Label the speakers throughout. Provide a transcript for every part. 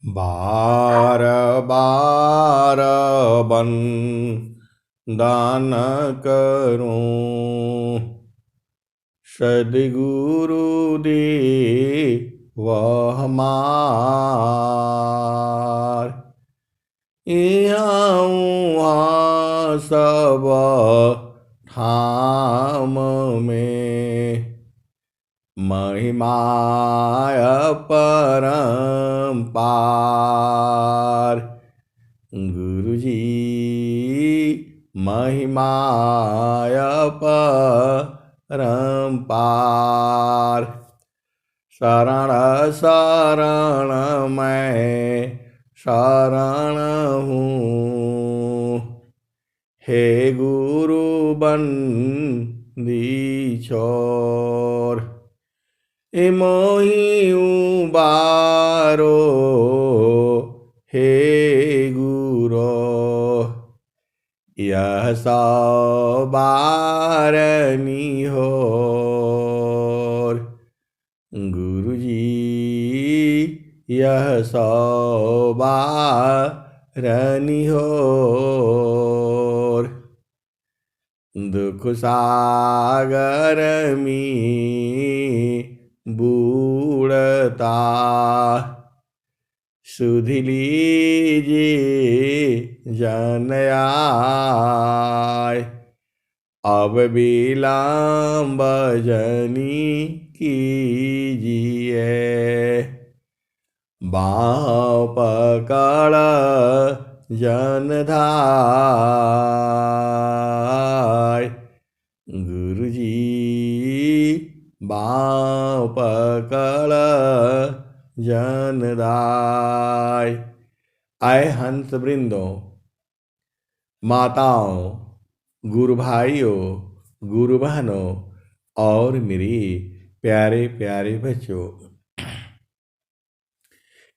Speaker 1: बार बार बन दान करूं, सद्गुरु दे वह हमार। यहाँ उहाँ सब ठाम में महिमाय परम्पार। गुरुजी महिमाय परम्पार। शरण शरण मैं शरण हूँ, हे गुरु बंदी छोर। ए मोहि उबारो हे गुरो, यह सौ बारनी होर। गुरुजी यह सौ बारनी होर। दुख सागर में बूढ़ता सुध लीजिए जन आय। अब विलम्ब जनी कीजिए, बाँह पकड़ जन धाय। गुरुजी बाँह पकड़ जन दाय। आए हंस वृंदों, माताओं, गुरु भाइयों, गुरु बहनों और मेरे प्यारे प्यारे बच्चों,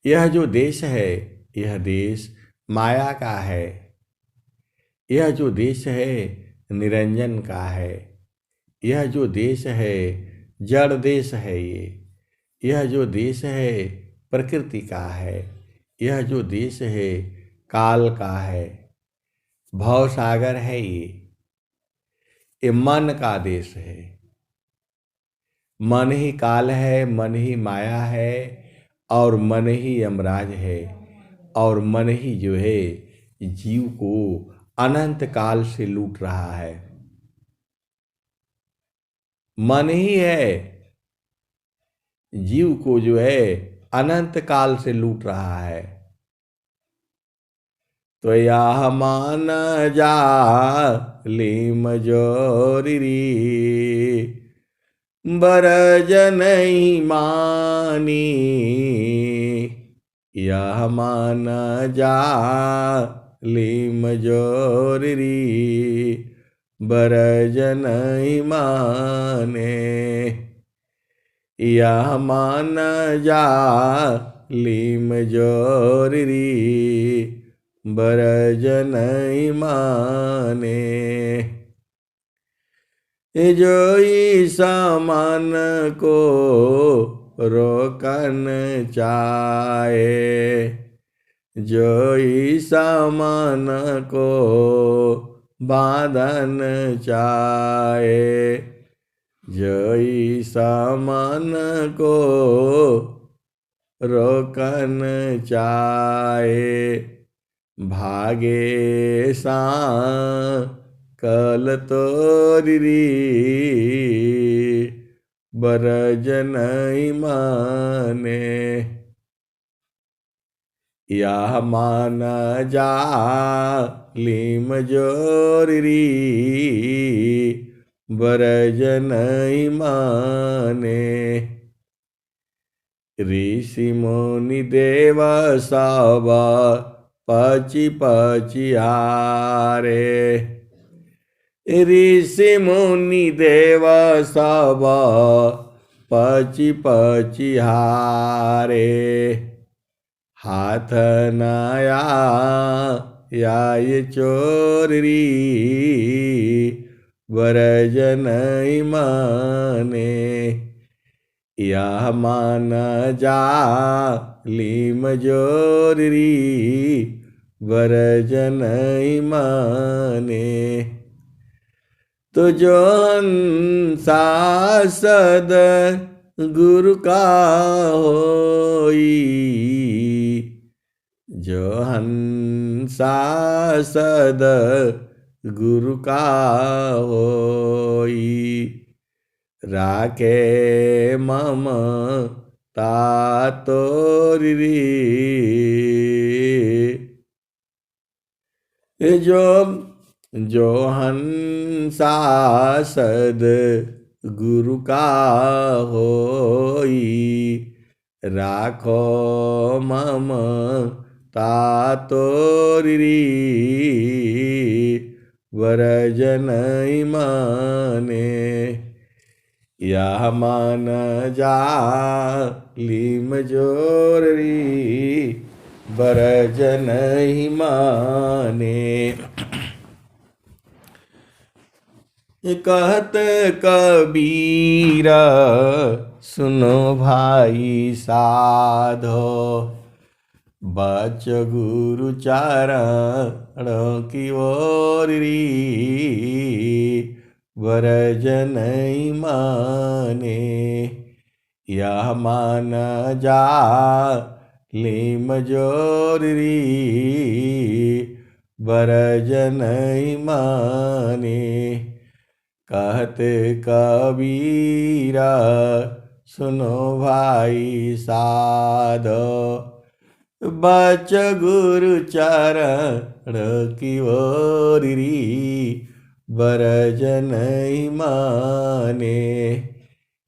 Speaker 1: यह जो देश है, यह देश माया का है। यह जो देश है निरंजन का है। यह जो देश है जड़ देश है। यह जो देश है प्रकृति का है। यह जो देश है काल का है, भव सागर है। ये मन का देश है। मन ही काल है, मन ही माया है और मन ही यमराज है। और मन ही जो है जीव को अनंत काल से लूट रहा है। मन ही है जीव को जो है अनंत काल से लूट रहा है। तो यह मान जा लीम जोरी, बरज नहीं मानी। यह मान जा लीम जोरी, बरज नहीं माने। यह मान जा लीम जोरी, बरज नहीं माने। जो ईसा मन को रोकन चाहे, जो ईसा मन को बांधन चाहे, जो ईसा मन को रोकन चाहे, भागे सा कल तोरी, बरज नहीं माने। यह मान जा लीम जोरी, बरज नहीं माने। ऋषि मुनि देव सब पची पची हारे। ऋषि मुनि देव सब पची पची हारे। हाथ नया या चोरी, बरज नहीं माने। यह मान जा लीम जोरी बरजनई माने। तो जो हंसा सद गुरु का होई, जो हंसा सद गुरु का होई, राखे ममता तोरी। जो हंसा सद गुरु का होई, राखो ममता तोरी वरजनई माने। यह मान जा लीम जोरी बरजनई माने। कहत कबीरा सुनो भाई साधो, बच गुरु चरण की ओरी वरजनई माने। यह मान जा लीम जोरी बरजनई माने। कहते कबीरा सुनो भाई साधो, बच गुरु चरण की ओरी बरजनई माने।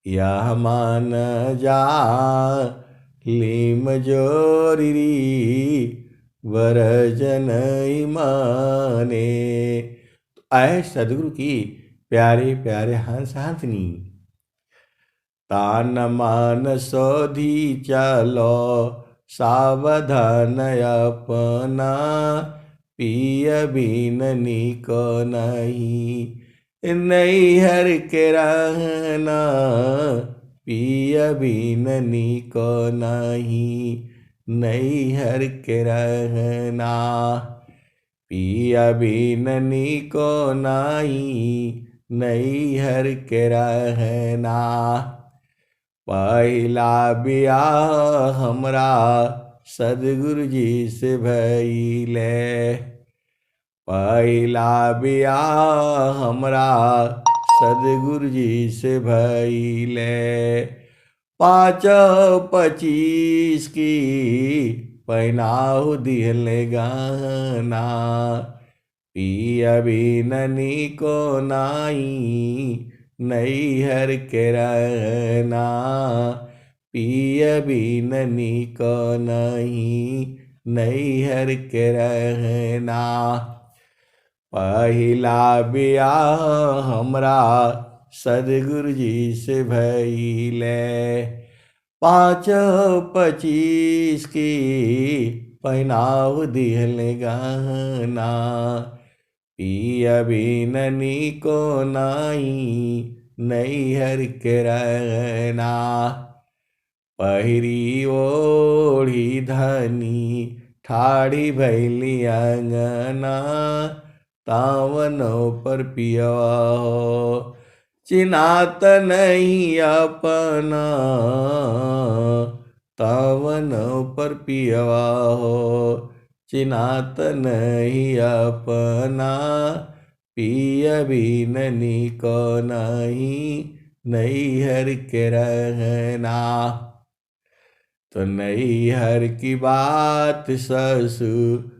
Speaker 1: यह मान जा लीम जोरी वरजनई माने। आए सदगुरु की प्यारे प्यारे हंस हंसनी, तान मान सोधी चलो सावधान अपना, पिय बिन निको नहीं नैहर के रहना, पिय बिन निको नहीं नैहर के रहना। पिया बिन निको नहीं नैहर के रहना। पहला ब्याह हमरा सदगुरु जी से भइले, पहला ब्याह हमरा सदगुरु जी से भइले। 5-25 की पहनाहु दिहले गहना, पिया बिन निको नाही नैहर के रहना, पिया बिन निको नहीं नैहर के रहना। पहला ब्याह हमरा सदगुरु जी से भइले, 5-25 की पहनाव दिहले गहना, पिया बिन निको नाही नैहर के रहना। पहिरी ओढ़ी धनी ठाड़ी भैली अंगना, तावनो पर पियवा हो चिन्हात नहीं अपना, तावनो पर पियवा हो चिन्हात नहीं अपना। पिया बिन निको नहीं नैहर के रहना। तो नैहर की बात ससुर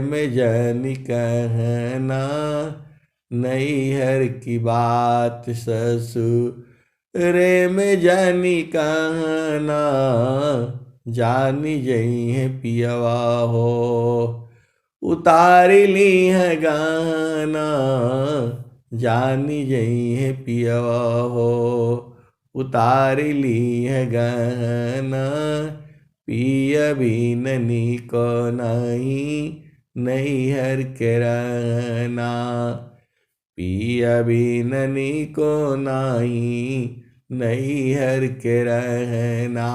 Speaker 1: में जानी कहना, नैहर की बात ससुर में जानी कहना। जानी जई है पियवा हो उतार ली है गाना, जानी जई है पियवा हो उतार ली है गहना। पिया बिन निको नहीं नैहर के रहना, पिया बिन निको नहीं नैहर के रहना।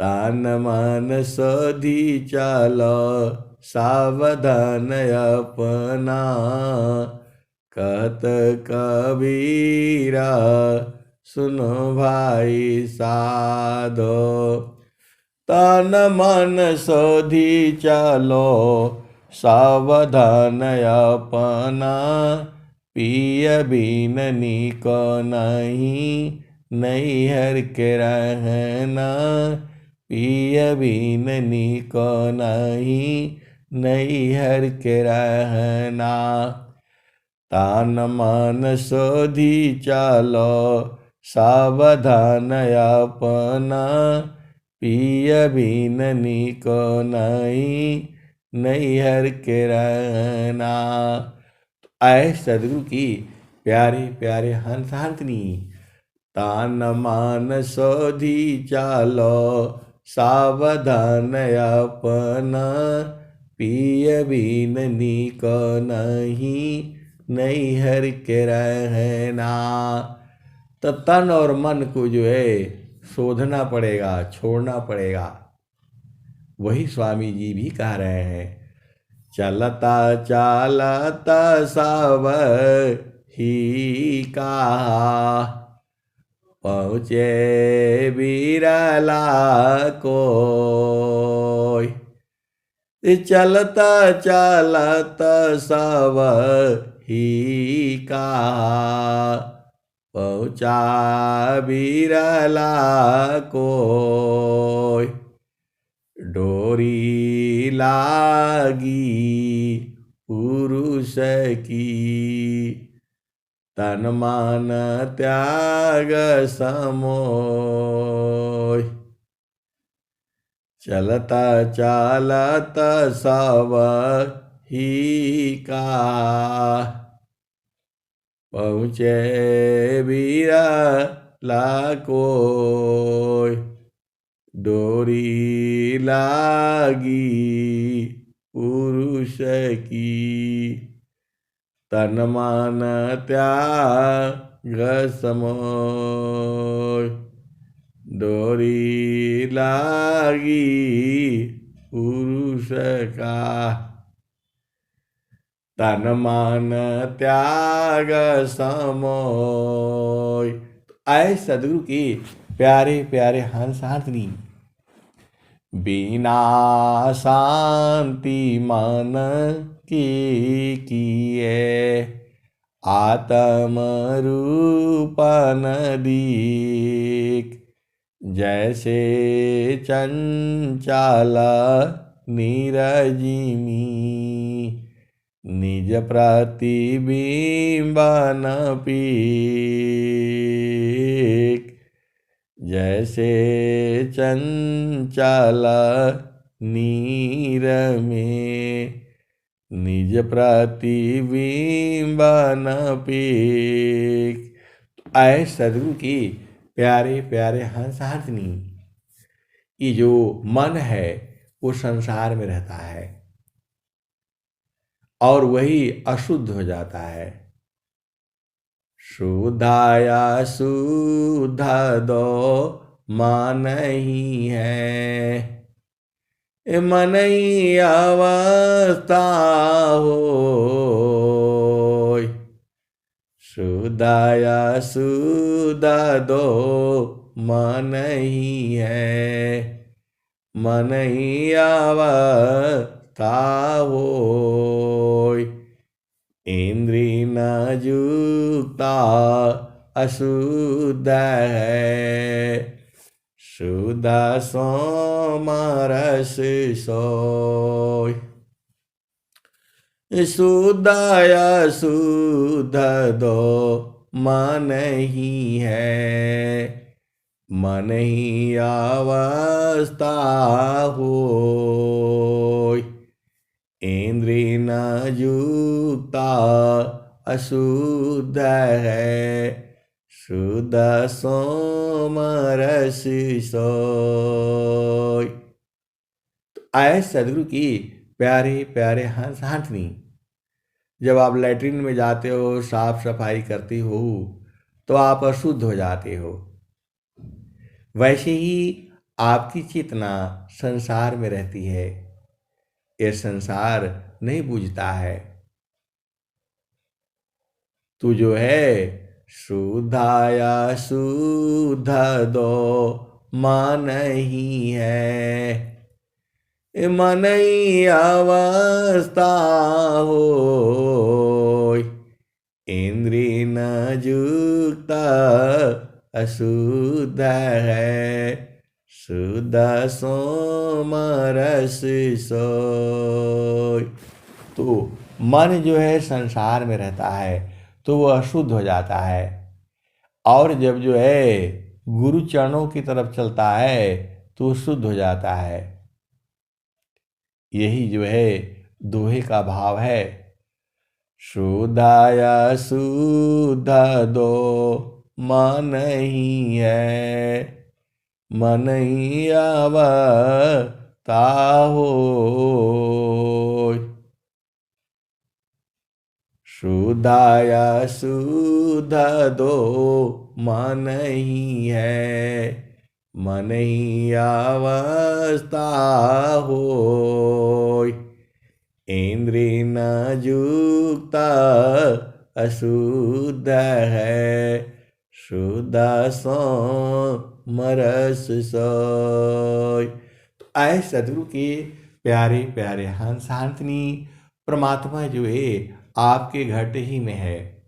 Speaker 1: तान मन सोधी चलो सावधान अपना। कहत कबीरा सुनो भाई साधो। तन मन सोधी चलो सावधान अपना। पिय बिन निको नहीं नैहर के रहना। पिय बिन निको नहीं नैहर के रहना। तान मन सोधी चलो सावधान अपना। पिय बिन निको नहीं नैहर के रहना। आए सदगुरु की प्यारे प्यारे हंस हंसनी। तान मान सोधी चालो सावधान अपना। पिय बिन निको नहीं नैहर के रहना। तो तन और मन को जो है शोधना पड़ेगा, छोड़ना पड़ेगा। वही स्वामी जी भी कह रहे हैं, चलता चालता सब ही कहा। पहुँचे बिरला कोई। चलता चालता सब ही कहा। पहुँचा बिरला कोई। डोरी लागी पुरुष की। तन मन त्याग समोय। चलता चालता सब ही का। पहुँचे बिरला कोय। डोरी लागी पुरुष की। तन मन त्याग समोय। डोरी लागी पुरुष का। तन मन त्याग समोय। आए सदगुरु की प्यारे प्यारे हंस हंसनी। बिना शांति मन की किए। आत्म रूपन दीक। जैसे चंचल नीरजिनी। निज प्रतिबिंबन पीक। जैसे चंचल नीर में। निज प्रतिबिंबन पीक। आए सदगुरु की प्यारे प्यारे हंस हंसनी। ये जो मन है वो संसार में रहता है और वही अशुद्ध हो जाता है। शुद्धाया शुद्ध दो मन ही है। मन ही अवस्था होय। शुद्धाया शुद्ध दो मन ही है। मन ही अवस्था होय। इंद्रिय न युक्ता अशुद्ध है। शुद्ध सोम रस सोय। शुद्ध अशुद्ध दो मन ही है। मन ही अवस्था होय। इंद्रिय न युक्ता अशुद्ध है। शुद्ध सोम रस सोय। आए सदगुरु की प्यारे प्यारे हंस हंसनी। जब आप लैट्रिन में जाते हो, साफ सफाई करते हो, तो आप अशुद्ध हो जाते हो। वैसे ही आपकी चेतना संसार में रहती है, यह संसार नहीं बूझता है। तू जो है शुद्धाया शुद्ध दो मन ही है, मन ही अवस्था हो, इंद्रिय न युक्त अशुद्ध है, शुद्ध सोमरस सोय। तो मन जो है संसार में रहता है तो वो अशुद्ध हो जाता है, और जब जो है गुरु चरणों की तरफ चलता है तो शुद्ध हो जाता है। यही जो है दोहे का भाव है, शुद्धाया शुद्ध दो मन ही है, मन ही अवस्था हो, शुद्धाया शुद्ध दो मन ही है, मन ही अवस्था हो, इंद्रिय न युक्त अशुद्ध है, शुद्ध सोमरस सोय। तो आए सदगुरु के प्यारे प्यारे हंस हंसनी, परमात्मा जो है आपके घट ही में है,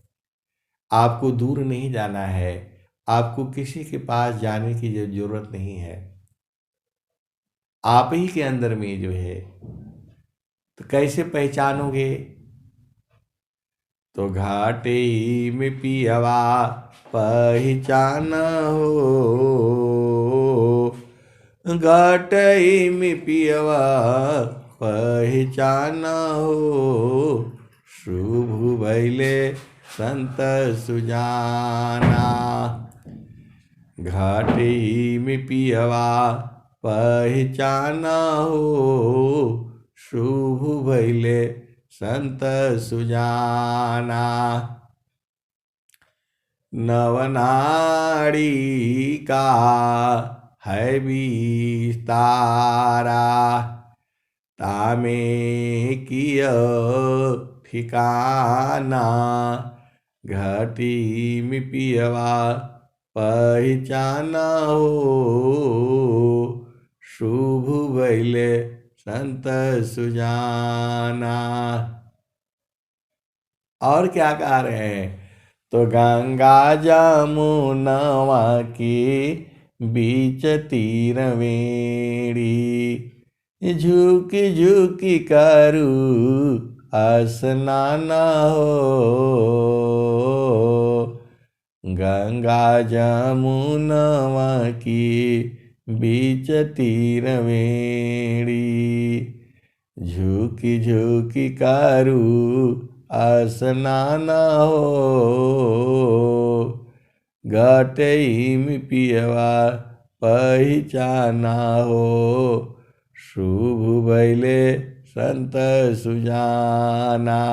Speaker 1: आपको दूर नहीं जाना है, आपको किसी के पास जाने की जरूरत नहीं है, आप ही के अंदर में जो है। तो कैसे पहचानोगे? तो घाटे ही में पियवा पहचान हो, घाटे ही में पियवा पहचान हो, शुभ भैले संत सुजाना। घाटे ही में पियवा पहचाना हो, शुभ भैले संत सुजाना। नवनाड़ी का है विस्तारा, तामे किया ठिकाना, घाटी में पियवा पहचाना हो, शुभ भैले संत सुजाना। और क्या कह रहे हैं? तो गंगा जमुनवा के बीच तीर वेणी, झुकी झुकी करू स्नान हो, गंगा जमुनवा की बीच तीर वेणी, झुकी झुकी करू स्नान हो, घाटे में पियवा पहचाना हो, शुभ भैले संत सुजाना।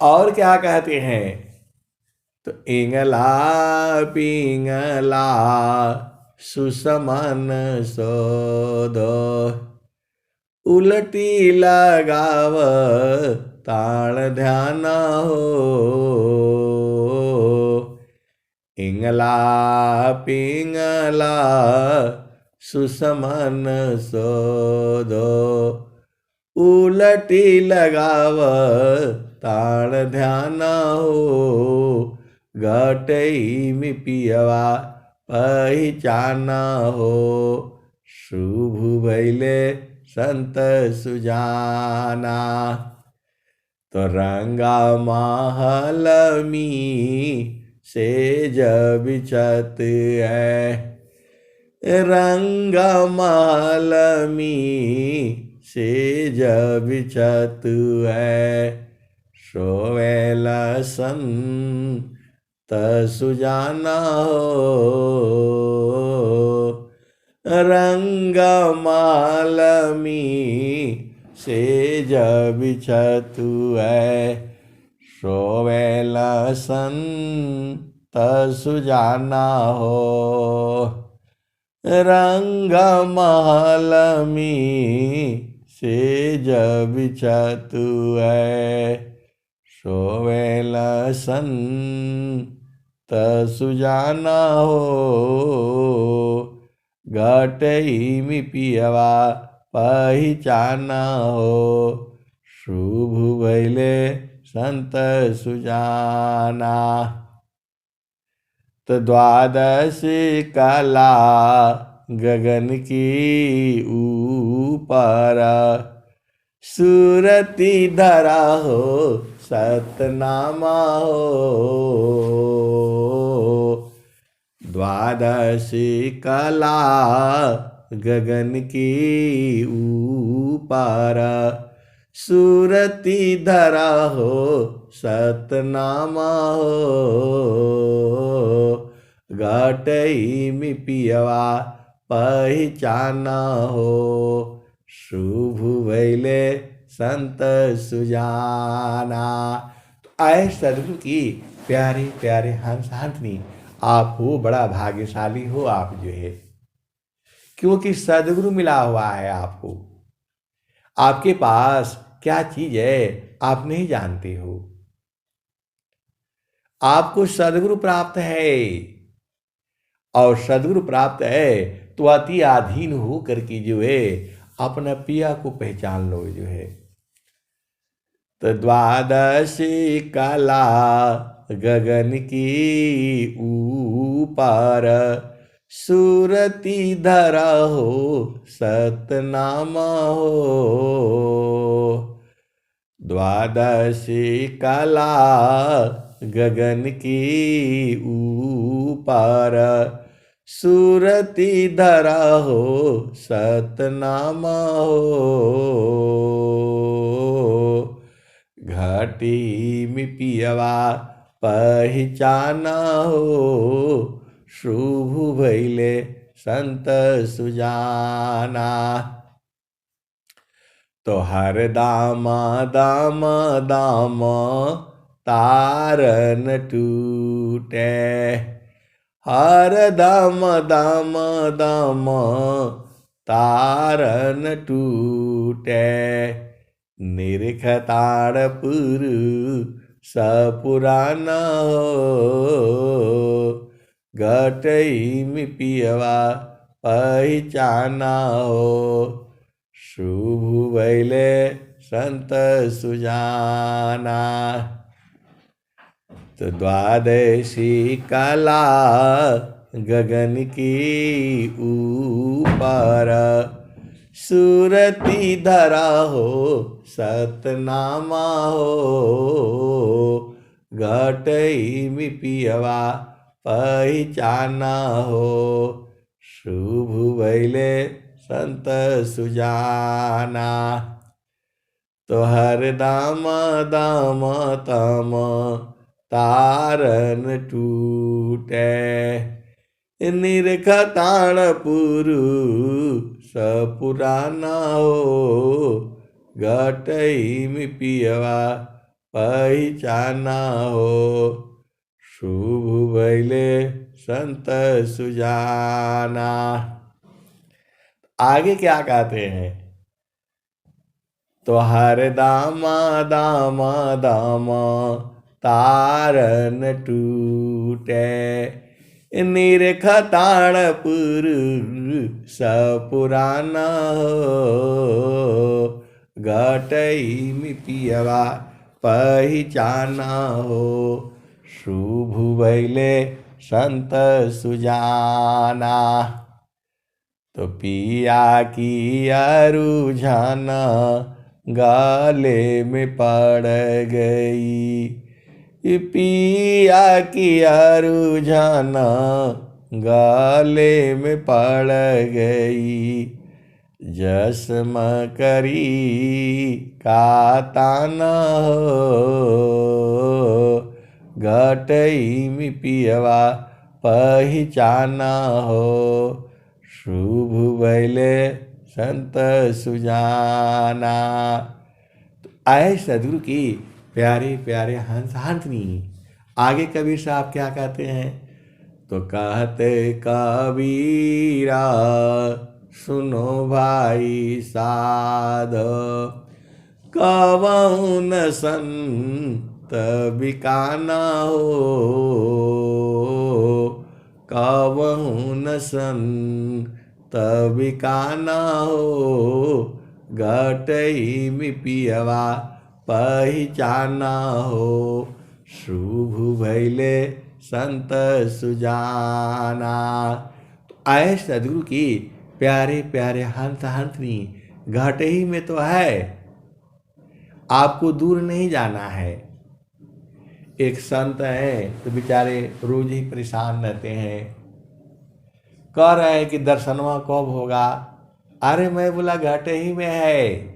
Speaker 1: और क्या कहते हैं? तो इंगला पिंगला सुसमन सोदो, उलटी लगाव ताण ध्यान हो, इंगला पिंगला सुसमन सोदो, उलटी लगाव ताण ध्यान हो, घाटे में पियवा पहचाना हो, शुभ भैले संत सुजाना। तो रंगा महल में से जब छत है, रंगा महल में से जब छत है, सोवेला संत सुजाना हो, रंग माल में से जब छतु है, सोवेला संत सुजाना हो। रंग महल में सेज बिछतु है, सोवेल संत सुजाना हो। घटई में पियवा पहिचाना हो, शुभ भैले संत सुजाना। तो द्वादश कला गगन की ऊपर, सूरति धरा हो सतनामा हो। द्वादश कला गगन की ऊपर, सूरति धरा हो सतनामा हो। घटई में पियवा पहिचाना हो, शुभ भैले संत सुजाना। तो आए सदगुरु की प्यारे प्यारे हंस हंसनी, आप हो बड़ा भाग्यशाली हो आप जो है, क्योंकि सदगुरु मिला हुआ है आपको। आपके पास क्या चीज है आप नहीं जानते हो। आपको सदगुरु प्राप्त है, और सदगुरु प्राप्त है तो अति अधीन हो करके जो है अपना पिया को पहचान लो जो है। तो द्वादश कला गगन की ऊपर, सूरति धरा हो सतनामा हो। द्वादश कला गगन की ऊपर, सूरति धरा हो सतनामा हो। घाटी में पियवा पहिचाना हो, शुभ भैले संत सुजाना। तो हर दामा दामा दामा तारन टूटे, हर दाम दाम दाम तारन टूटे। निरखताड़पुर सपुराना हो, घटई में पियवा पहिचाना हो, शुभ भैले संत सुजाना। तो द्वादशी कला गगन की ऊपर, सूरति धरा हो सतनामा हो। घटई में पियवा पहिचाना हो, शुभ भैले संत सुजाना। तो हर दाम दाम तम तारन टूटे, निरखताड़पुर सपुराना हो। घटई में पियवा पहिचाना हो, शुभ भैले संत सुजाना। आगे क्या कहते हैं? तो हर दामा दामा दामा तारन टूटे, निरखताड़पुर सपुराना हो। घटई में पियवा पहिचाना हो, शुभ भैले संत सुजाना। तो पिया की रुझाना गाले में पड़ गई, पिया की रुझाना गाले में पड़ गई। जस्म करी का ताना हो, घटई में पियवा पहिचाना हो, शुभ भैले संत सुजाना। तो आए सदगुरु की प्यारे प्यारे हंस हंसनी, आगे कबीर साहब क्या कहते हैं? तो कहते कबीरा सुनो भाई साध, कबहु न संत बिकाना हो, कबहु न संत बिकाना हो, घटई में पियवा पहचाना हो, शुभ भैले संत सुजाना। तो आए सदगुरु की प्यारे प्यारे हंस हंसनी, घाटे ही में तो है, आपको दूर नहीं जाना है। एक संत है तो बेचारे रोज ही परेशान रहते हैं, कह रहे हैं कि दर्शनवा कब होगा। अरे मैं बोला घाटे ही में है।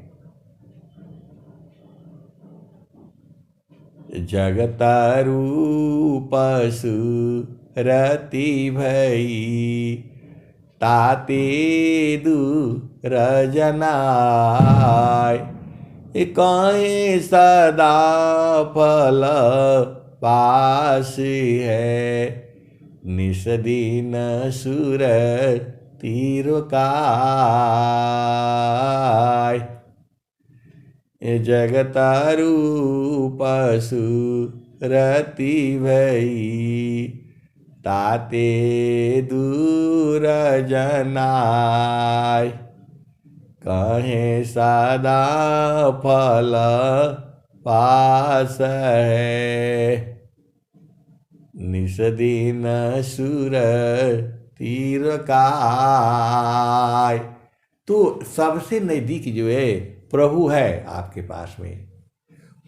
Speaker 1: जगता रूप सुरति भई, ताते दूर जनाय, कहीं सदा फल पास है, निस दिन सुर तीर काय। जगता रूप सुरति भई, ताते दूर जनाय, कहें सदा फल पास है, निस दिन सुर तीर काय। तो सबसे नजदीक जो है प्रभु है आपके पास में,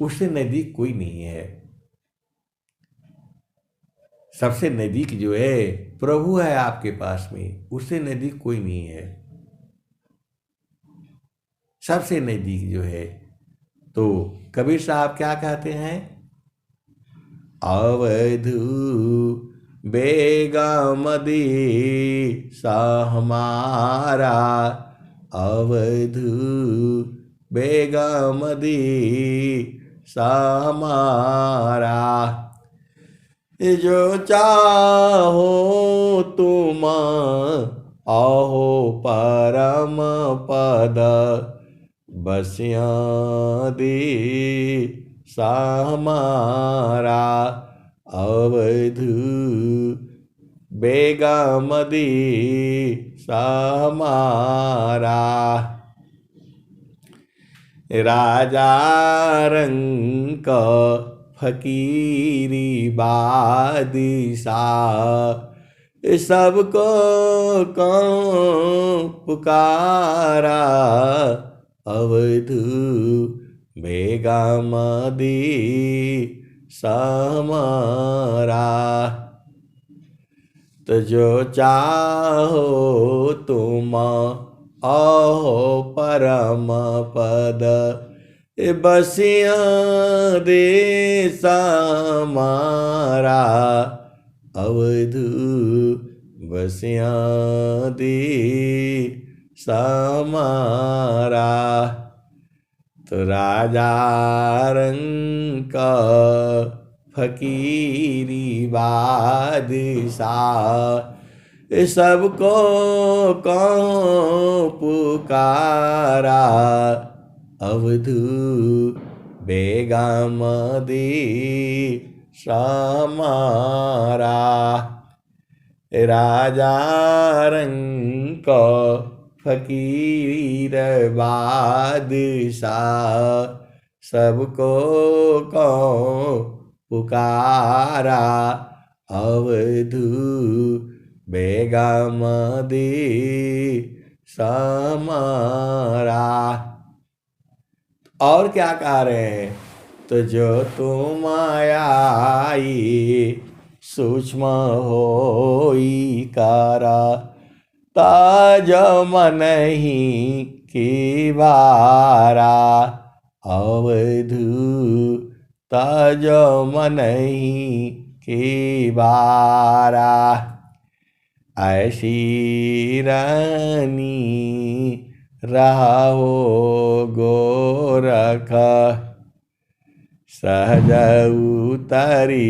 Speaker 1: उससे नजदीक कोई नहीं है। सबसे नजदीक जो है प्रभु है आपके पास में, उससे नजदीक कोई नहीं है। सबसे नजदीक जो है। तो कबीर साहब क्या कहते हैं? अवधू बेगमदी सा हमारा, अवधू बेगमदी सा हमारा, जो चाहो तुम आहो परम पद, बसिया दे सा हमारा, अवधू बेगमदी सा हमारा। राजा रंक फकीरी बादशाह, सबको कौन पुकारा, अवधू बेगमदी सा हमारा। तो जो चाहो तुम आहो परम पद, बसिया देश हमारा, अवधू बसिया देश हमारा। तो राजा रंक फकीरी बादशाह, सबको कौन पुकारा, अवधू बेगमदी सा हमारा। राजा रंक फकीर बादशाह, सबको कौन पुकारा, अवधू बेगमदी सा हमारा। और क्या कह रहे हैं? तो जो तुम आई सूक्ष्म होई कारा, ताज मन ही की बारा, अवधू ताज मन ही की बारा। ऐसी रानी रहो गोरख, सहज उतरी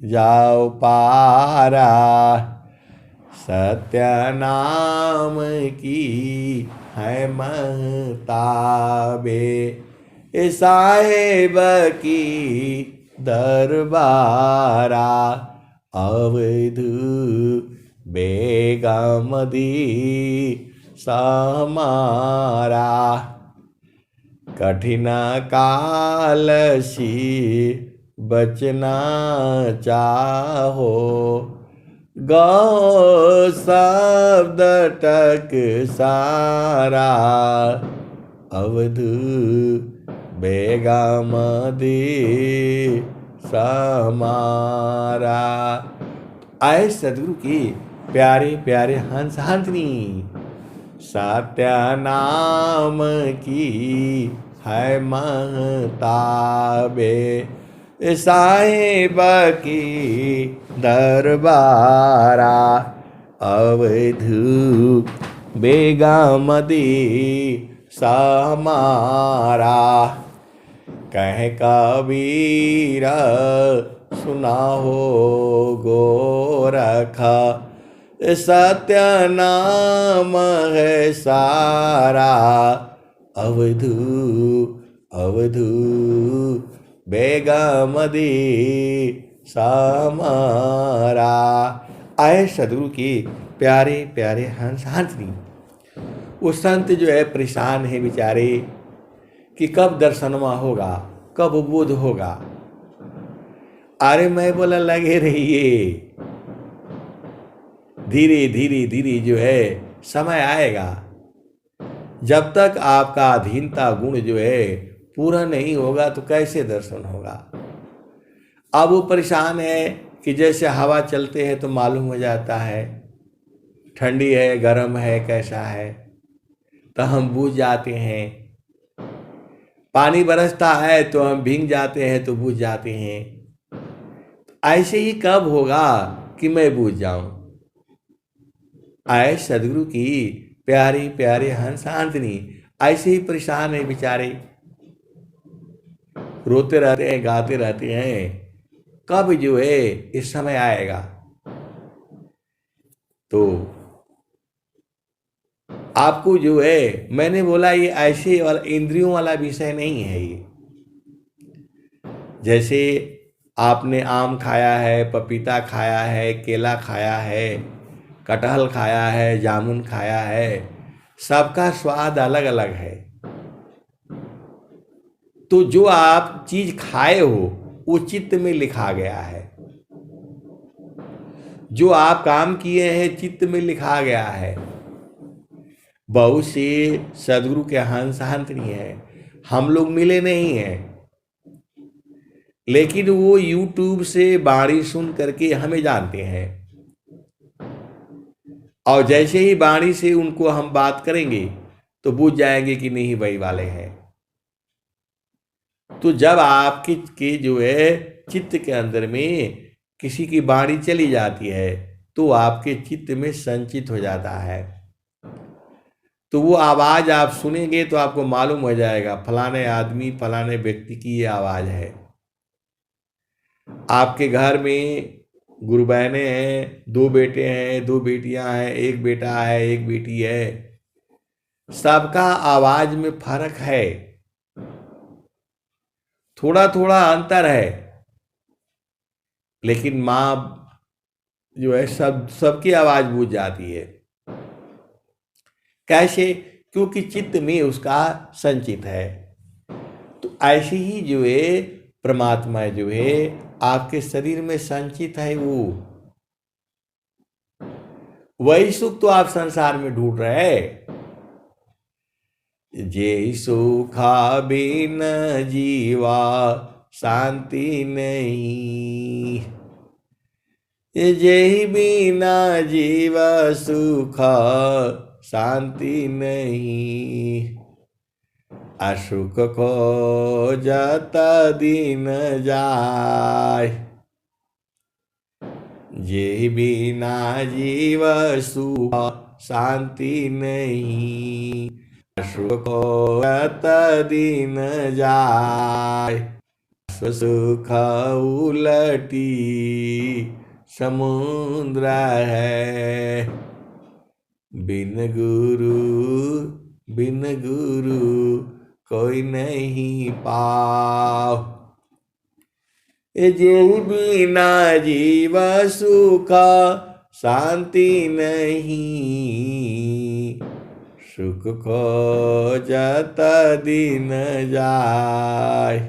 Speaker 1: जाओ पारा। सत्य नाम की है महताबे, साहेब की दरबारा। अवधू बेगमदी समारा। कठिन काल सी बचना चाहो, गौ शब्द टक सारा। अवधू बेगमदी समारा। आए सदगुरु की प्यारे प्यारे हंस हंसनी, सत्य नाम की है महताबे, साहिब की दरबारा। अवधू बेगमदी समारा। कह कबीर सुना हो गोरख, सत्य नाम है सारा। अवधू अवधू बेगमदी समारा। आए सदगुरु की प्यारे प्यारे हंस हंसनी। वो संत जो है परेशान है बेचारे कि कब दर्शनमा होगा, कब बोध होगा। अरे मैं बोला लगे रहिए, धीरे धीरे धीरे जो है समय आएगा। जब तक आपका अधीनता गुण जो है पूरा नहीं होगा तो कैसे दर्शन होगा। अब वो परेशान है कि जैसे हवा चलते हैं तो मालूम हो जाता है ठंडी है गर्म है कैसा है, तो हम बूझ जाते हैं। पानी बरसता है तो हम भीग जाते हैं तो बूझ जाते हैं। ऐसे ही कब होगा कि मैं बूझ जाऊं। आए सदगुरु की प्यारी प्यारे हंस हंसनी, ऐसे ही परेशान है बेचारे, रोते रहते हैं गाते रहते हैं। कब जो है इस समय आएगा। तो आपको जो है मैंने बोला ये ऐसे वाला इंद्रियों वाला विषय नहीं है। ये जैसे आपने आम खाया है, पपीता खाया है, केला खाया है, कटहल खाया है, जामुन खाया है, सबका स्वाद अलग अलग है। तो जो आप चीज खाए हो वो चित्त में लिखा गया है। जो आप काम किए हैं चित्त में लिखा गया है। बहुत से सदगुरु के हंस हंसनी है, हम लोग मिले नहीं हैं, लेकिन वो YouTube से बाणी सुन करके हमें जानते हैं। और जैसे ही बाणी से उनको हम बात करेंगे तो बूझ जाएंगे कि नहीं वही वाले हैं। तो जब आपके के जो है चित्त के अंदर में किसी की बाणी चली जाती है तो आपके चित्त में संचित हो जाता है। तो वो आवाज आप सुनेंगे तो आपको मालूम हो जाएगा फलाने आदमी फलाने व्यक्ति की ये आवाज है। आपके घर में गुरु बहनें हैं, 2 बेटे हैं, 2 बेटियां हैं, 1 बेटा है, 1 बेटी है, सबका आवाज में फर्क है, थोड़ा थोड़ा अंतर है, लेकिन माँ जो है सबकी आवाज बूझ जाती है। कैसे? क्योंकि चित्त में उसका संचित है। तो ऐसे ही जो है परमात्मा जो है आपके शरीर में संचित है। वो वही सुख तो आप संसार में ढूंढ रहे हैं। जे सुखा बिन जीवा शांति नहीं, जे बिना जीव सुख शांति नहीं। असुख को जत दिन जाय, जे बिना जीव सुख शांति नहीं। असुख को जत दिन जाय, सुख उलटी समुद्र है, बिन गुरु कोई नहीं पाव। जेहि बिना जीव सुख शांति नहीं, सुख खोजत दिन जाय।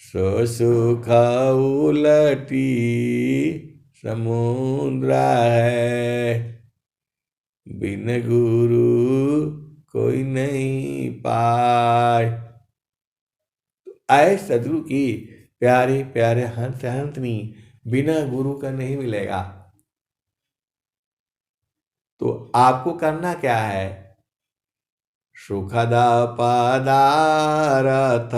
Speaker 1: सो सुख उलटी समुद्र है, बिन गुरु कोई नहीं पाय। आए सदगुरु की प्यारे प्यारे हंस हंसनी बिना गुरु का नहीं मिलेगा। तो आपको करना क्या है? सुखद पदार्थ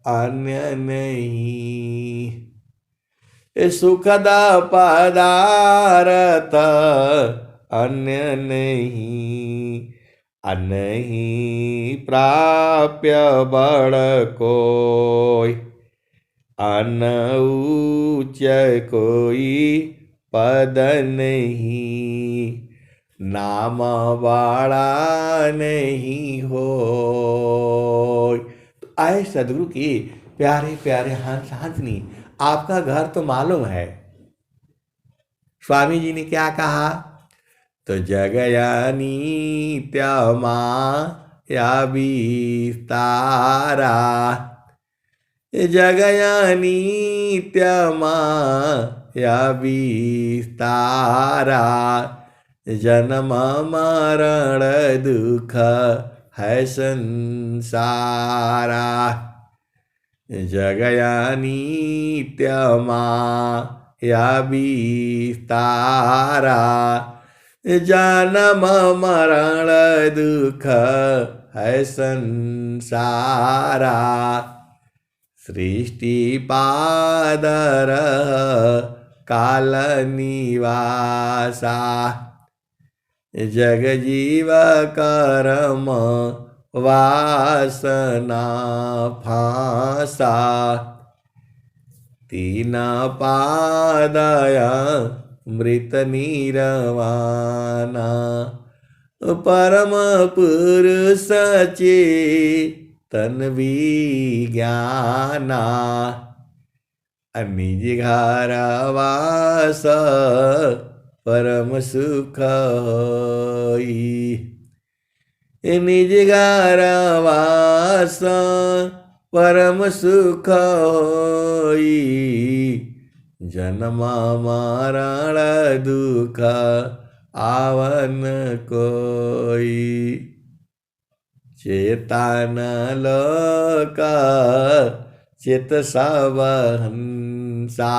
Speaker 1: अन्य नहीं, सुखद पदार्थ अन्य नहीं, नहीं प्राप्य बड़ कोई, अनउच्च कोई पद नहीं, नाम बड़ा नहीं हो। तो आए सदगुरु की प्यारे प्यारे हंस हंसनी, आपका घर तो मालूम है। स्वामी जी ने क्या कहा? तो जगयानी त्यमा या विस्तारा, जगयानी त्यमा या विस्तारा, जन्म मरण दुख है संसारा। जगयानी त्यमा या विस्तारा, जन्म मरण दुख है संसारा। सृष्टि पादर काल निवासा, जग जीव कर्म वासना फांसा। तीन पादया मृत निर्वाणा, परम पुरुष चेतन विज्ञाना। निज घर वास परम सुख होई, निज घर वास परम सुख होई। जन्म मरण दुख आवन कोई, चेतन लोक चित सब हंसा।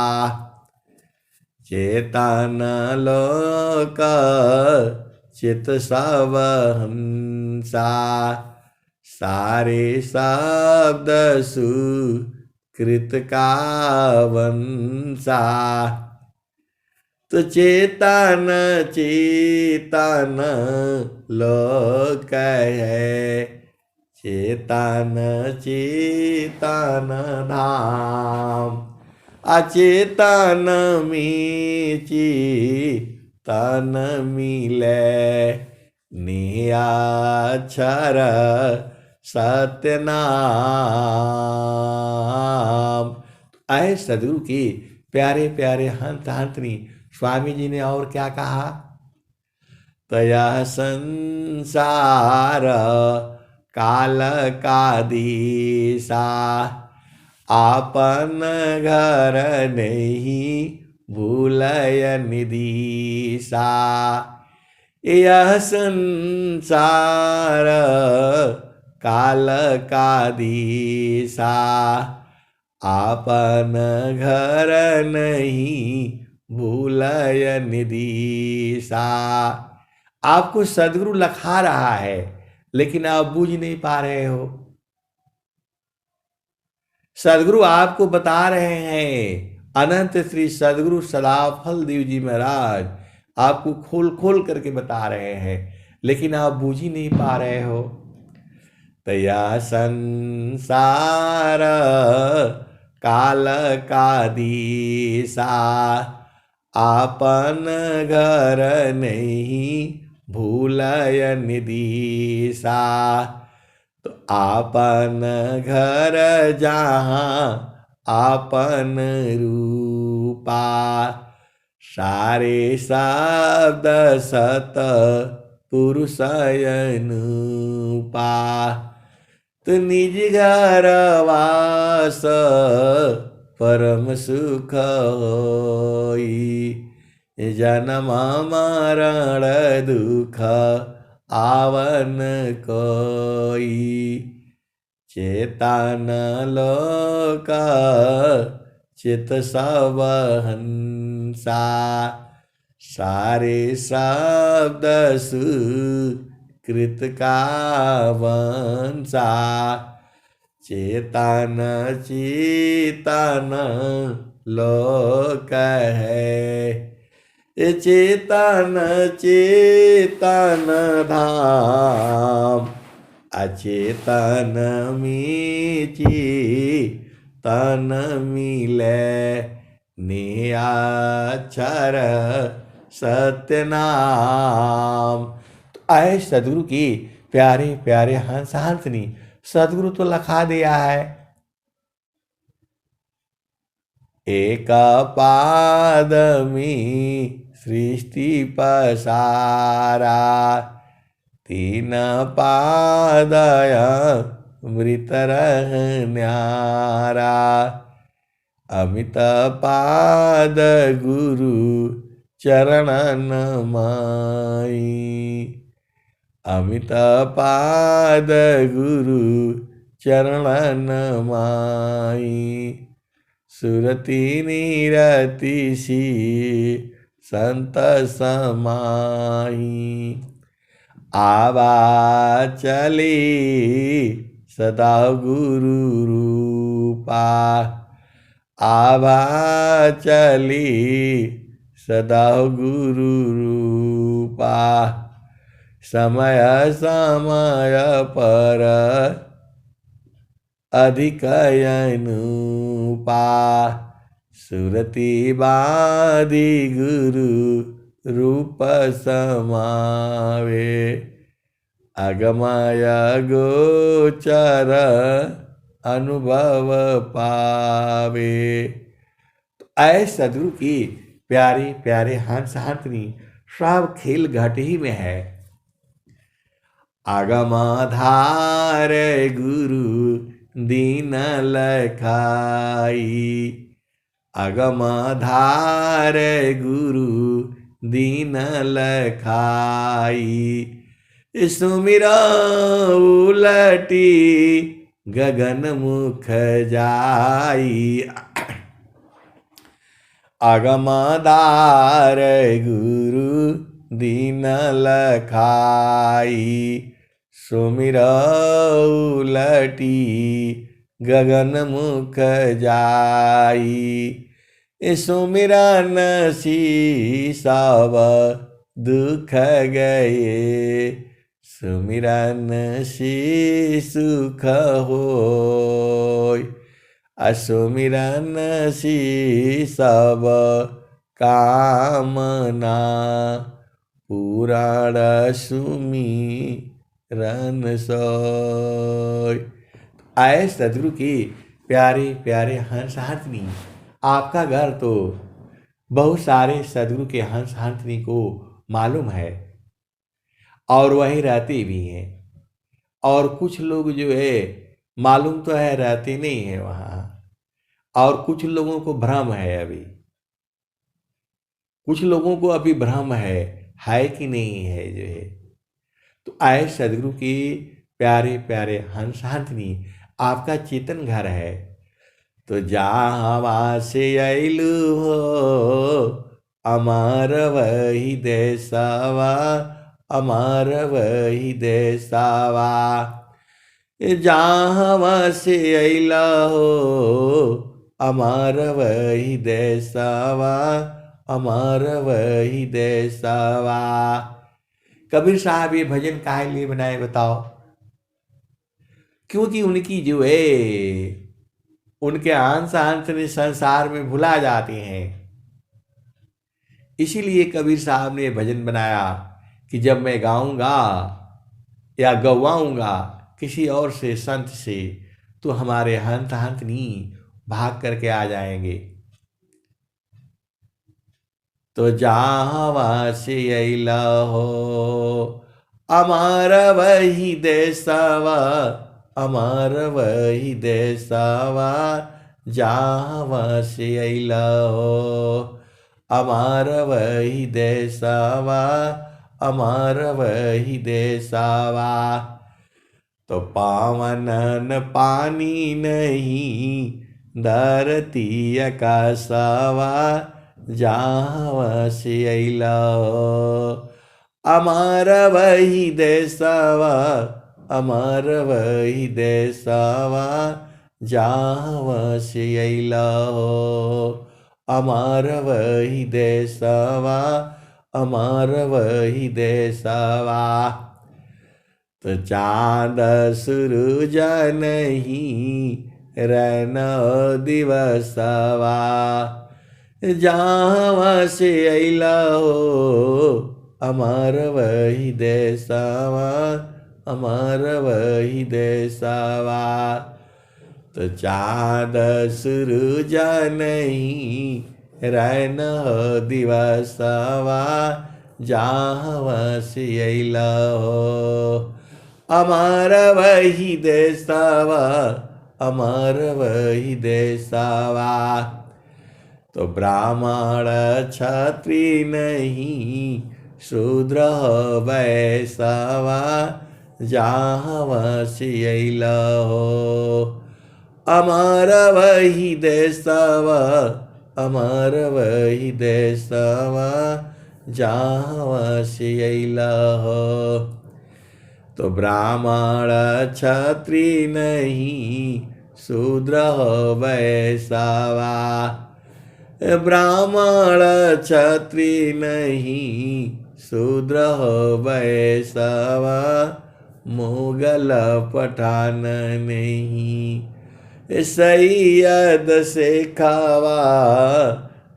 Speaker 1: चेतन लोक चित सब हंसा, सारे शब्द सुकृत का वंशा। तो चेतन चेतन लोक है, चेतन चेतन धाम। अचेतन में चेतन मिले, निराक्षर सत्य नाम। आए सदगुरु की प्यारे प्यारे हंस हंसनी, स्वामी जी ने और क्या कहा? तया संसार काल का दिशा, आपन घर नहीं भूलय निदिशा। यह संसार काल का दिशा, आपन घर नहीं भूलय निदिशा। आपको सदगुरु लखा रहा है, लेकिन आप बूझ नहीं पा रहे हो। सदगुरु आपको बता रहे हैं, अनंत श्री सदगुरु सदाफल देव जी महाराज आपको खोल खोल करके बता रहे हैं, लेकिन आप बूझ ही नहीं पा रहे हो। तया संसार काल का दिशा, आपन घर नहीं भूलयन दिशा। तो आपन घर जहाँ आपन रूपा, सारे शब्द सत पुरुषयनुपा। तो निज घर वास परम सुख होई, जन्म मरण दुख आवन कोई। चेतन लोक चित सब हंसा, सारे शब्द सुकृत का वंशा। चेतन चेतन लोक है, चेतन चेतन धाम। अचेतन मीची तन मिले, निराक्षर सत्य नाम। तो आए सदगुरु की प्यारे प्यारे हंस हंसनी, सदगुरु तो लखा दिया है। एक पाद में सृष्टि पसारा, तीन पादय मृत न्यारा। अमित पाद गुरु चरणन माई, अमित पाद गुरु चरणन माई। सुरति निरति सी संत समाई, आवा चली सदा गुरु रूपा। आवा चली सदा गुरु रूपा, समय समय पर अधिक अनुपा। सुरति बाधी गुरु रूप समावे, अगमय गोचर अनुभव पावे। तो ऐ सदगुरु की प्यारे प्यारे हंस हंसनी, सब खेल घट ही में है। आगमाधार गुरु दीन लखाई, आगमाधार गुरु दीन लखाई। सुमिरा उलटी गगन मुख जाई, आगमाधार गुरु दीन लखाई। सुमिरा उलटी गगन मुख जाई, सुमिरन सब दुख गए। सुमिरन सुख होय, असुमिरन सब कामना। पुराण सुमिरन सोय। आए सदगुरु की प्यारे प्यारे हंस हंसनी, आपका घर तो बहुत सारे सदगुरु के हंस हंसनी को मालूम है और वहीं रहते भी हैं। और कुछ लोग जो है मालूम तो है रहते नहीं है वहाँ, और कुछ लोगों को भ्रम है। अभी कुछ लोगों को अभी भ्रम है कि नहीं है जो है। तो आए सदगुरु की प्यारे प्यारे हंस हंसनी, आपका चेतन घर है। तो जहाँ से अइलू हो अमर वही देशवा, अमर वही देशवा। जहाँ से अइला हो अमर वही देशवा, अमर वही देशवा। कबीर साहब ये भजन काहे लिए बनाए बताओ? क्योंकि उनकी जो है उनके अंश अंश ने संसार में भुला जाते हैं। इसीलिए कबीर साहब ने भजन बनाया कि जब मैं गाऊंगा या गवाऊंगा किसी और से, संत से, तो हमारे हंत हंत नहीं भाग करके आ जाएंगे। तो जहाँ से अला हो अमर वही देशवा, अमर वही देशवा, जहाँ से अला हो अमर वही देशवा, अमर वही देशवा। तो पावन न पानी नहीं धरती आकाशवा, जहाँ से अला हो अमर वही देशवा, अमर वही देशवा, जहाँ से अला हो अमर वही देशवा, अमर वही देशवा। तो चाँद सूरज नहीं रैन दिवसवा, जहाँ से अला हो अमर वही देशवा, अमर वही देशवा। तो चाँद सूरज नहीं रैन दिवसवा, जहाँ से अला हो अमर वही देशवा, अमर वही देशवा। तो ब्राह्मण क्षत्रिय नहीं शूद्र वैश्यवा, जहाँ से अला हो अमर वही देशवा, अमर वही देशवा, जहाँ से अला हो। तो ब्राह्मण क्षत्रिय नहीं शूद्र वैश्यवा, ब्राह्मण क्षत्रिय नहीं शूद्र वैश्यवा, मुगल पठान नहीं सैयद शेखावा,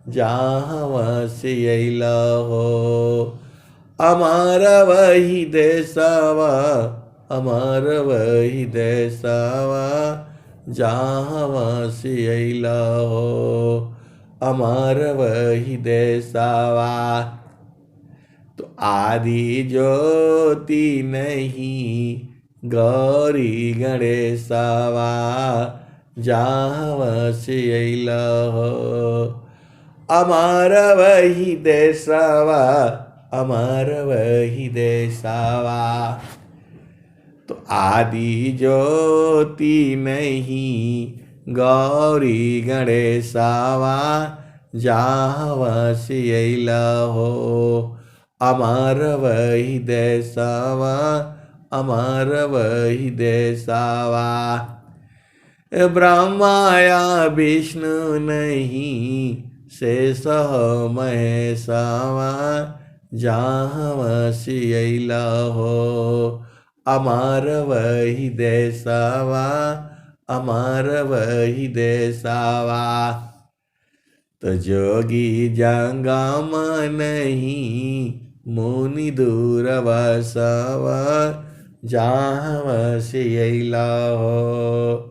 Speaker 1: जहाँ से अला हो अमर वही देशवा, अमर वही देशवा, जहाँ से अला हो अमर वही देशवा। तो आदि ज्योति नहीं गौरी गणेशवा, जहाँ से अला हो अमर वही देशवा, अमर वही देशवा। तो आदि ज्योति नहीं गौरी गणेशवा, जहाँ से अला हो अमर वही देशवा, अमर वही देशवा। ब्रह्माया विष्णु नहीं शेष महेशवा, जहाँ से अला हो अमर वही देशवा, अमर वही देशवा। तो जोगी जंगम नहीं मुनि दूरवसवा, जहाँ से अला हो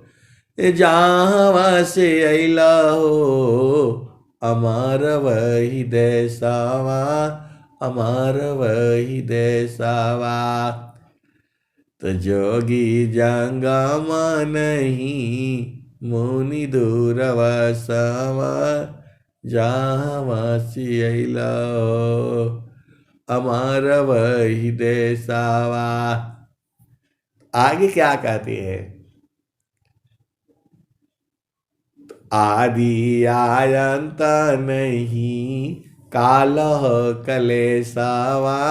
Speaker 1: जहाँ से अला हो अमर वही देशवा, अमर वही देशवा। तो जोगी जंगम नहीं मुनि दूरवसवा, जहाँ से अला हो अमर वही देशवा। आगे क्या कहते हैं? आदि आयंत नहीं कालह कलेशवा,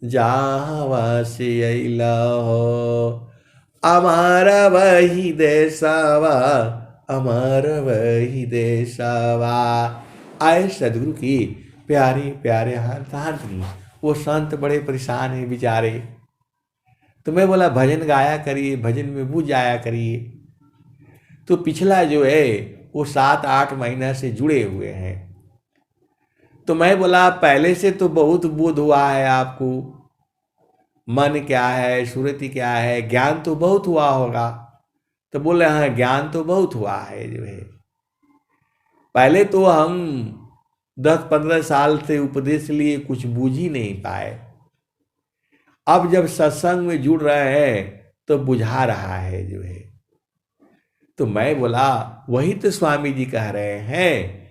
Speaker 1: जहाँ से अला हो अमर वही देशवा, अमर वही देशवा। आए सदगुरु की प्यारे प्यारे हाथ, वो संत बड़े परेशान हैं बेचारे। तो मैं बोला भजन गाया करिए, भजन में बुझ जाया करिए। तो पिछला जो है वो 7-8 महीना से जुड़े हुए हैं। तो मैं बोला पहले से तो बहुत बोध हुआ है आपको, मन क्या है, सुरति क्या है, ज्ञान तो बहुत हुआ होगा। तो बोले हाँ ज्ञान तो बहुत हुआ है जो है। पहले तो हम 10-15 साल से उपदेश लिए कुछ बूझ ही नहीं पाए। अब जब सत्संग में जुड़ रहे हैं तो बुझा रहा है जो है। तो मैं बोला वही तो स्वामी जी कह रहे हैं,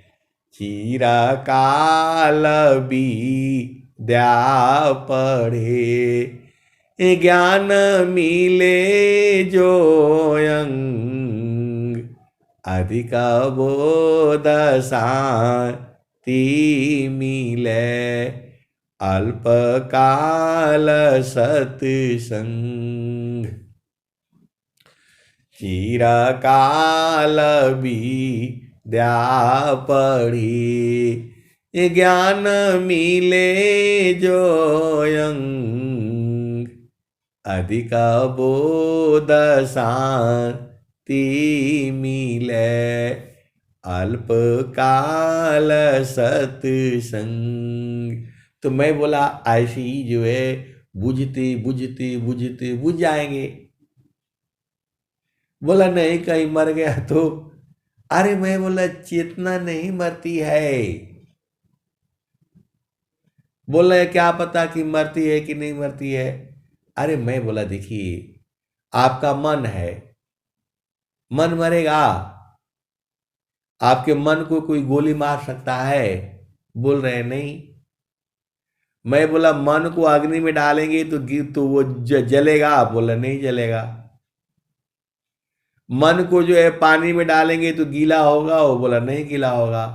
Speaker 1: चिरकाल विद्या पढ़े ज्ञान मिले जो अंग, अधिक बोध शांति मिले अल्प काल सत्संग। चिरकाल विद्या पढ़ी ज्ञान मिले जो अंग, अधिक बोध शांति मिले अल्प काल सत्संग। तो मैं बोला ऐसे ही जो है बुझते बुझते बुझते बुझ जाएंगे। बोला नहीं कहीं मर गया तो। अरे मैं बोला चेतना नहीं मरती है। बोला क्या पता कि मरती है कि नहीं मरती है। अरे मैं बोला देखिए आपका मन है, मन मरेगा? आपके मन को कोई गोली मार सकता है? बोल रहे नहीं। मैं बोला मन को अग्नि में डालेंगे तो वो जलेगा? बोला नहीं जलेगा। मन को जो है पानी में डालेंगे तो गीला होगा? वो बोला नहीं गीला होगा।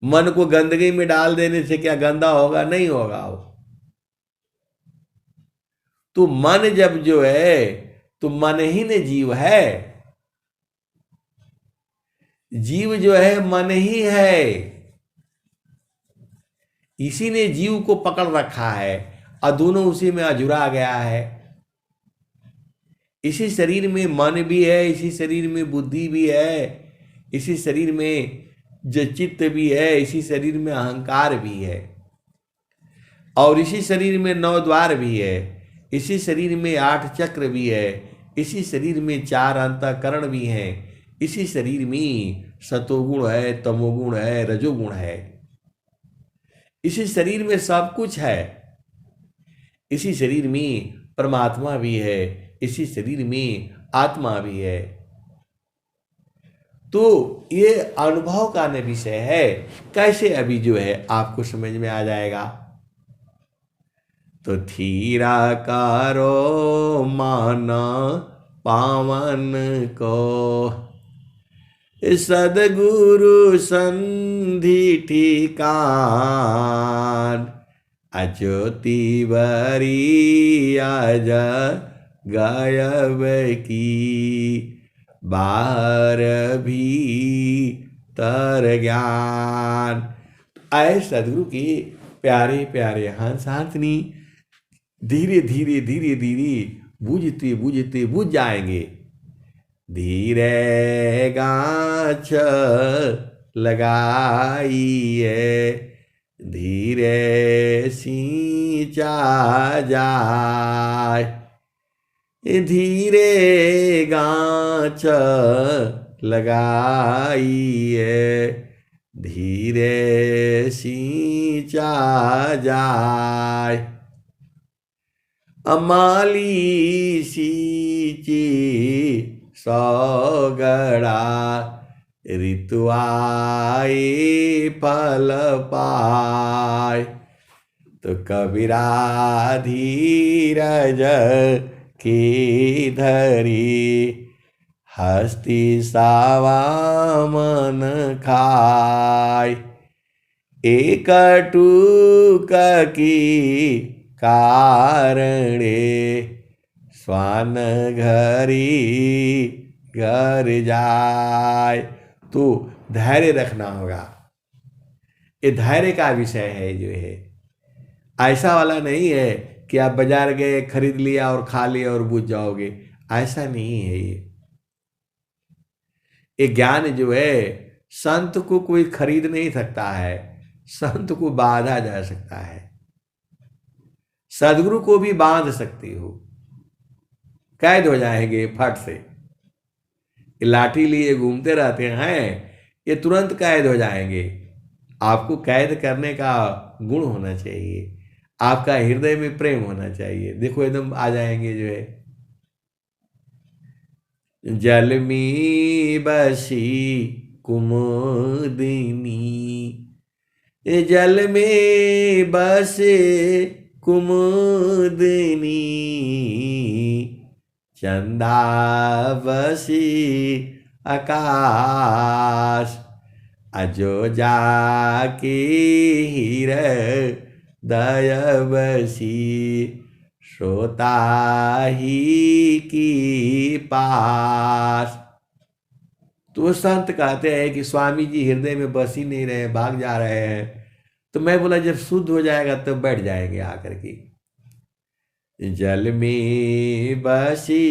Speaker 1: मन को गंदगी में डाल देने से क्या गंदा होगा? नहीं होगा वो। तो मन जब जो है तो मन ही ने जीव है, जीव जो है मन ही है। इसी ने जीव को पकड़ रखा है और दोनों उसी में अझुरा गया है। इसी शरीर में मन भी है, इसी शरीर में बुद्धि भी है, इसी शरीर में जो चित्त भी है, इसी शरीर में अहंकार भी है, और इसी शरीर में 9 द्वार भी है, इसी शरीर में 8 चक्र भी है, इसी शरीर में 4 अंतःकरण भी हैं, इसी शरीर में सतोगुण है, तमोगुण है, रजोगुण है। इसी शरीर में सब कुछ है। इसी शरीर में परमात्मा भी है, इसी शरीर में आत्मा भी है। तो ये अनुभव का विषय है। कैसे अभी जो है आपको समझ में आ जाएगा। तो थीरा करो मन पावन को, सदगुरु संधि ठिकान, अज्योति बरी अज गायब की, बाहर भी तर ज्ञान। आए सदगुरु के प्यारे प्यारे हंस हाथनी धीरे धीरे धीरे धीरे बुझते बुझते बुझ जाएंगे। धीरे गाछ लगाइए, धीरे सींचा जाए, धीरे गाछ लगाइए, धीरे सींचा जाए। अमाली सींची सौगड़ा, ऋतु आए फल पाए। तो कबीरा धीरज की धरी, हस्ती सावा मन खाय। एक टूक की कारणे, स्वान घरी घर जाए। तो धैर्य रखना होगा। ये धैर्य का विषय है जो है, ऐसा वाला नहीं है कि आप बाजार गए, खरीद लिया और खा लिया और बुझ जाओगे। ऐसा नहीं है ये ज्ञान जो है संत को कोई खरीद नहीं सकता है, संत को बांधा जा सकता है। सदगुरु को भी बांध सकती हो, कैद हो जाएंगे फट से। ये लाठी लिए घूमते रहते हैं, ये तुरंत कैद हो जाएंगे। आपको कैद करने का गुण होना चाहिए, आपका हृदय में प्रेम होना चाहिए, देखो एकदम आ जाएंगे जो है। जल में बसी कुमुदिनी, ये जल में बसे कुमुदिनी, चंदा बसी आकाश, अजो जाके हृदय बसी, श्रोता ही की पास। तो वो संत कहते हैं कि स्वामी जी हृदय में बस ही नहीं रहे, भाग जा रहे हैं। तो मैं बोला जब शुद्ध हो जाएगा तब बैठ जाएंगे आकर के। जल में बसी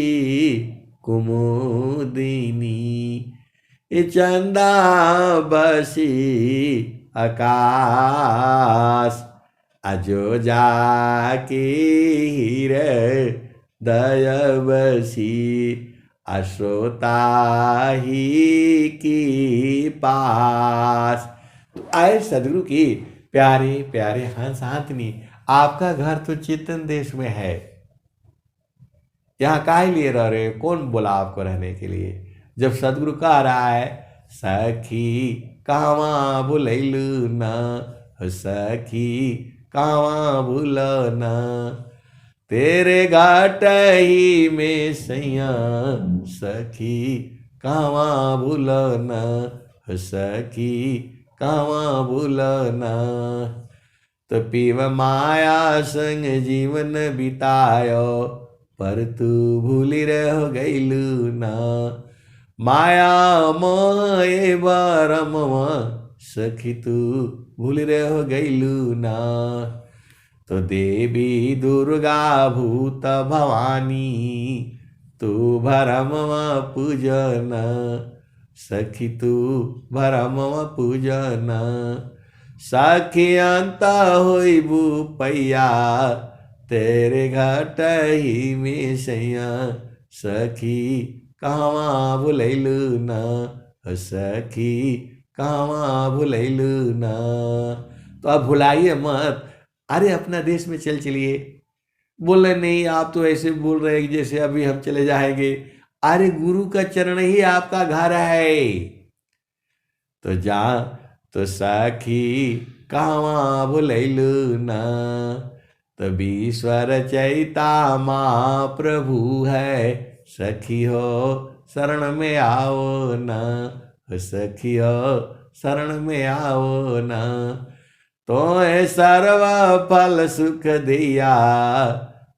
Speaker 1: कुमुदिनी, चंदा बसी आकाश, अजो जाके हृदय बसी, अश्रोता ही की पास। तो आए सदगुरु की प्यारे प्यारे हंस हाथनी, आपका घर तो चेतन देश में है, यहाँ काहे लिए रह रहे हो? कौन बोला आपको रहने के लिए? जब सदगुरु कह रहा है सखी कहवा भुलैलू न, सखी कहवा भूल न, तेरे घाट ही में सैया, सखी कहवा भूल न, सखी कहवा भूल न। तो पीव माया संग जीवन बितायो, पर तू भूली रह गईलू ना, माया मोह बरमवा, सखी तू भूली रह गईलू ना। तो देवी दुर्गा भूत भवानी, तू भरमवा पूजन, सखी तू भरमवा पूजन। सखी अंत होइबू पैया, तेरे घाट ही में सैया, सखी कहवा भुलैलू ना, सखी कहवा भुलैलू ना। तो आप भुलाइए मत, अरे अपना देश में चलिए। बोल रहे नहीं आप तो ऐसे बोल रहे हैं जैसे अभी हम चले जाएंगे। अरे गुरु का चरण ही आपका घर है। तो जा तो सखी कहवा भुलैलू ना, तभी ईश्वर चैता माँ प्रभु है, सखी हो शरण में आओ ना, सखी हो शरण में आओ ना। तोहे सर्व फल सुख दिया,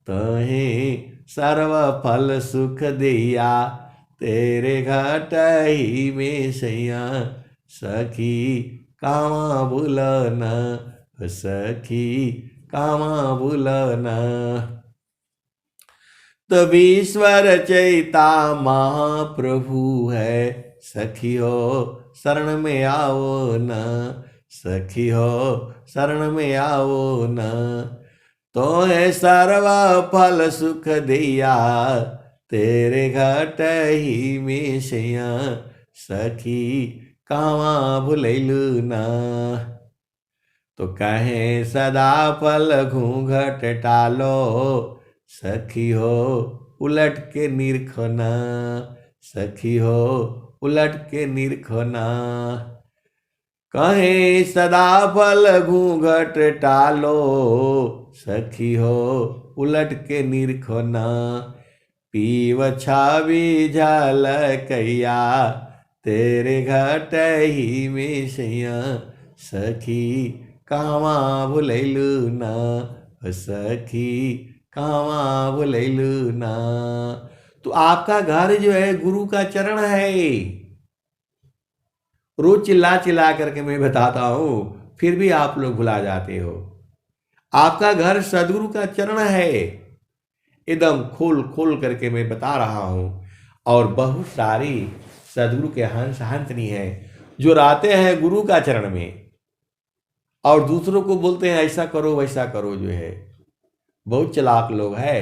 Speaker 1: तोहे सर्व फल सुख दिया, तेरे घाट ही में सैया, सखी कहवा भूलन, सखी कहवा भूलन। तब ईश्वर चैता महाप्रभु है, सखी हो शरण में आओ न, सखी हो शरण में आओ न। तो है सर्व फल सुख दिया, तेरे घाट ही में सैया, सखी कहवा भुलैलू ना। तो कहे सदा फल घूंघट टालो, सखी हो उलट के निरखना, सखी हो उलट के निरखना। कहे सदा फल घूंघट टालो, सखी हो उलट के निरखना। पीव छावी झलकैया, तेरे घाट ही में सैया, सखी कहवा भुलैलू ना, सखी कहवा भुलैलू ना। तो आपका घर जो है गुरु का चरण है। रोज चिल्ला चिल्ला करके मैं बताता हूँ, फिर भी आप लोग भुला जाते हो। आपका घर सदगुरु का चरण है, एकदम खोल खोल करके मैं बता रहा हूं। और बहुत सारी सदगुरु के हंस हंसनी है जो रहते हैं गुरु का चरण में और दूसरों को बोलते हैं ऐसा करो वैसा करो। जो है बहुत चालाक लोग हैं,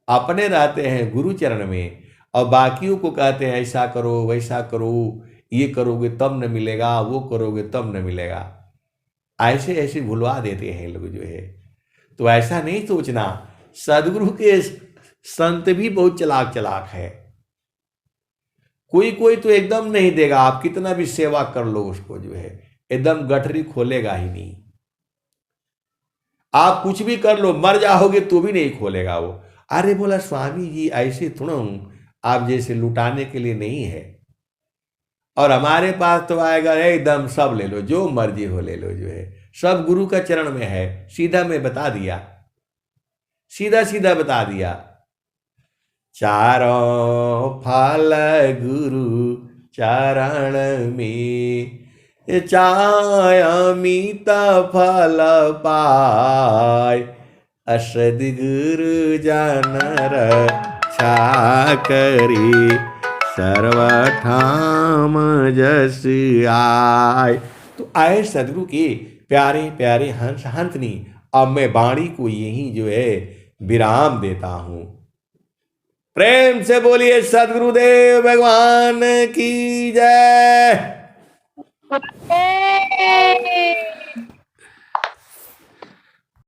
Speaker 1: अपने रहते हैं गुरु चरण में और बाकियों को कहते हैं ऐसा करो वैसा करो, ये करोगे तब न मिलेगा, वो करोगे तब न मिलेगा। ऐसे ऐसे भुलवा देते हैं लोग। जो है तो ऐसा नहीं सोचना, सदगुरु के संत भी बहुत चालाक चालाक है। कोई कोई तो एकदम नहीं देगा, आप कितना भी सेवा कर लो उसको जो है एकदम गठरी खोलेगा ही नहीं। आप कुछ भी कर लो, मर जाओगे तो भी नहीं खोलेगा वो। अरे बोला स्वामी जी ऐसे थोड़ा हूं, आप जैसे लुटाने के लिए नहीं है। और हमारे पास तो आएगा एकदम सब ले लो, जो मर्जी हो ले लो। जो है सब गुरु का चरण में है। सीधा मैं बता दिया, सीधा सीधा बता दिया। चारों फल गुरु चरण में, चाय अमित फल पाय, सद्गुरु जन रक्षा करी, सर्वठाम जस आय। तो आए सदगुरु के प्यारे प्यारे हंस हंसनी। अब मैं वाणी को यही जो है विराम देता हूं। प्रेम से बोलिए सदगुरुदेव भगवान की जय।